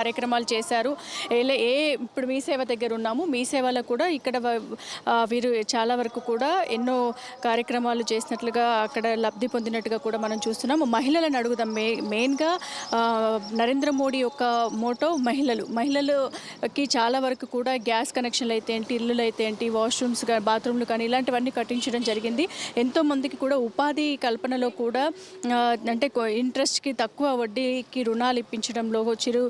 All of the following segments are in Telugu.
కార్యక్రమాలు చేశారు. ఇప్పుడు మీ సేవ దగ్గర ఉన్నాము. మీ సేవలో కూడా ఇక్కడ వీరు చాలా వరకు కూడా ఎన్నో కార్యక్రమాలు చేసినట్లుగా అక్కడ లబ్ధి పొందినట్టుగా కూడా మనం చూస్తున్నాము. మహిళలను అడుగుదాం. మెయిన్గా నరేంద్ర మోడీ యొక్క మోటో మహిళలకి చాలా వరకు కూడా గ్యాస్ కనెక్షన్లు అయితే ఏంటి, ఇల్లులు అయితే ఏంటి, వాష్రూమ్స్ బాత్రూమ్లు కానీ ఇలాంటివన్నీ కట్టించడం జరిగింది. ఎంతోమందికి కూడా ఉపాధి కల్పనలో కూడా అంటే ఇంట్రెస్ట్కి తక్కువ వడ్డీకి రుణాలు ఇప్పించడంలో చిరు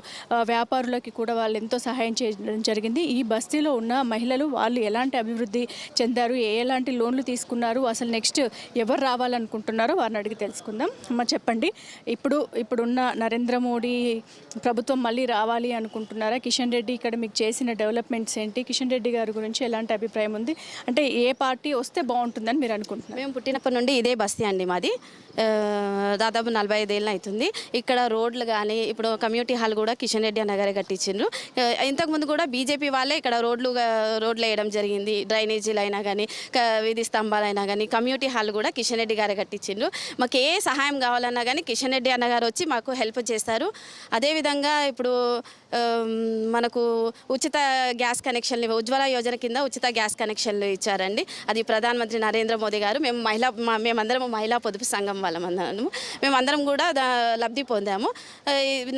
వ్యాపారులకి కూడా వాళ్ళు ఎంతో సహాయం చేయడం జరిగింది. ఈ బస్తీలో ఉన్న మహిళలు వాళ్ళు ఎలాంటి అభివృద్ధి చెందారు, ఎలాంటి లోన్లు తీసుకున్నారు, అసలు నెక్స్ట్ ఎవరు రావాలనుకుంటున్నారో వారిని అడిగి తెలుసుకుందాం. అమ్మ చెప్పండి, ఇప్పుడున్న నరేంద్ర మోడీ ప్రభుత్వం మళ్ళీ రావాలి అనుకుంటున్నారా? కిషన్ రెడ్డి ఇక్కడ మీకు చేసిన డెవలప్మెంట్స్ ఏంటి? కిషన్ రెడ్డి గారి గురించి ఎలాంటి అభిప్రాయం ఉంది? అంటే ఏ పార్టీ వస్తే బాగుంటుందని మీరు అనుకుంటున్నారు? మేము పుట్టినప్పటి నుండి ఇదే బస్తీ అండి మాది. దాదాపు 45 ఏళ్ళు అవుతుంది. ఇక్కడ రోడ్లు కానీ ఇప్పుడు కమ్యూనిటీ హాల్ కూడా కిషన్ రెడ్డి అన్న గారే కట్టించిండ్రు. ఇంతకుముందు కూడా బీజేపీ వాళ్ళే ఇక్కడ రోడ్లు వేయడం జరిగింది. డ్రైనేజీలు అయినా కానీ, వీధి స్తంభాలు అయినా కానీ, కమ్యూనిటీ హాల్ కూడా కిషన్ రెడ్డి గారే కట్టించిండ్రు. మాకు ఏ సహాయం కావాలన్నా కానీ కిషన్ రెడ్డి అన్న గారు వచ్చి మాకు హెల్ప్ చేస్తారు. అదేవిధంగా ఇప్పుడు మనకు ఉచిత గ్యాస్ కనెక్షన్లు, ఉజ్వల యోజన కింద ఉచిత గ్యాస్ కనెక్షన్లు ఇచ్చారండి. అది ప్రధానమంత్రి నరేంద్ర మోదీ గారు. మేమందరం మహిళా పొదుపు సంఘం వాళ్ళమందరము మేమందరం కూడా లబ్ధి పొందాము.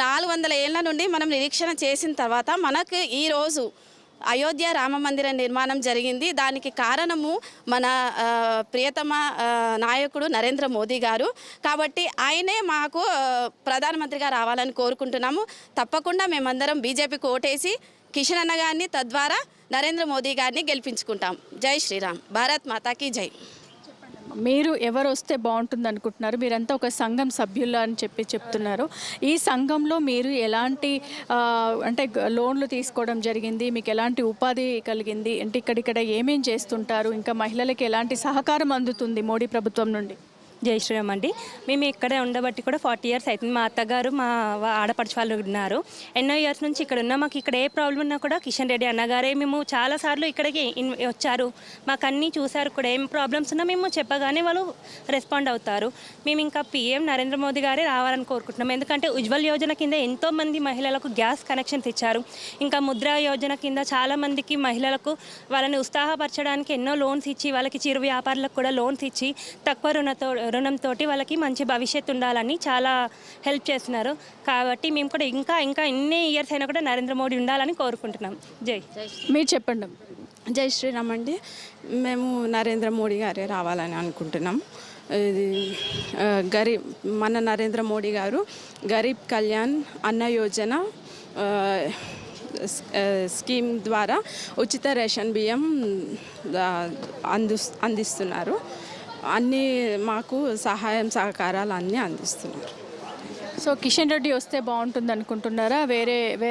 400 ఏళ్ల నుండి మనం నిరీక్షణ చేసిన తర్వాత మనకు ఈరోజు అయోధ్య రామ మందిర నిర్మాణం జరిగింది. దానికి కారణము మన ప్రియతమ నాయకుడు నరేంద్ర మోదీ గారు. కాబట్టి ఆయనే మాకు ప్రధానమంత్రిగా రావాలని కోరుకుంటున్నాము. తప్పకుండా మేమందరం బీజేపీకి ఓటేసి కిషన్ అన్న గారిని, తద్వారా నరేంద్ర మోదీ గారిని గెలిపించుకుంటాం. జై శ్రీరామ్, భారత్ మాతాకి జై. మీరు ఎవరు వస్తే బాగుంటుంది అనుకుంటున్నారు? మీరంతా ఒక సంఘం సభ్యులు అని చెప్తున్నారు. ఈ సంఘంలో మీరు ఎలాంటి అంటే లోన్లు తీసుకోవడం జరిగింది, మీకు ఎలాంటి ఉపాధి కలిగింది, అంటే ఇక్కడిక్కడ ఏమేం చేస్తుంటారు, ఇంకా మహిళలకి ఎలాంటి సహకారం అందుతుంది మోడీ ప్రభుత్వం నుండి? జై శ్రీరామ్ అండి. మేము ఇక్కడే ఉండబట్టి కూడా 40 ఇయర్స్ అవుతుంది. మా అత్తగారు, మా ఆడపడుచు వాళ్ళు ఉన్నారు. ఎన్నో ఇయర్స్ నుంచి ఇక్కడ ఉన్నాం. మాకు ఇక్కడ ఏ ప్రాబ్లం ఉన్నా కూడా కిషన్ రెడ్డి అన్నగారే మేము చాలాసార్లు ఇక్కడికి వచ్చారు. మాకు అన్నీ చూశారు కూడా. ఏం ప్రాబ్లమ్స్ ఉన్నా మేము చెప్పగానే వాళ్ళు రెస్పాండ్ అవుతారు. మేము ఇంకా పీఎం నరేంద్ర మోదీ గారే రావాలని కోరుకుంటున్నాం. ఎందుకంటే ఉజ్వల్ యోజన కింద ఎంతోమంది మహిళలకు గ్యాస్ కనెక్షన్స్ ఇచ్చారు. ఇంకా ముద్రా యోజన కింద చాలామందికి మహిళలకు వాళ్ళని ఉత్సాహపరచడానికి ఎన్నో లోన్స్ ఇచ్చి, వాళ్ళకి చిరు వ్యాపారులకు కూడా లోన్స్ ఇచ్చి తక్కువ రుణంతో వాళ్ళకి మంచి భవిష్యత్తు ఉండాలని చాలా హెల్ప్ చేస్తున్నారు. కాబట్టి మేము కూడా ఇంకా ఎన్ని ఇయర్స్ అయినా కూడా నరేంద్ర మోడీ ఉండాలని కోరుకుంటున్నాం. జై. మీరు చెప్పండి. జై శ్రీరామ్ అండి. మేము నరేంద్ర మోడీ గారే రావాలని అనుకుంటున్నాం. ఇది మన నరేంద్ర మోడీ గారు గరీబ్ కళ్యాణ్ అన్న యోజన స్కీమ్ ద్వారా ఉచిత రేషన్ బియ్యం అందిస్తున్నారు. అన్నీ మాకు సహాయం సహకారాలు అన్నీ అందిస్తున్నారు. సో కిషన్ రెడ్డి వస్తే బాగుంటుంది అనుకుంటున్నారా? వేరే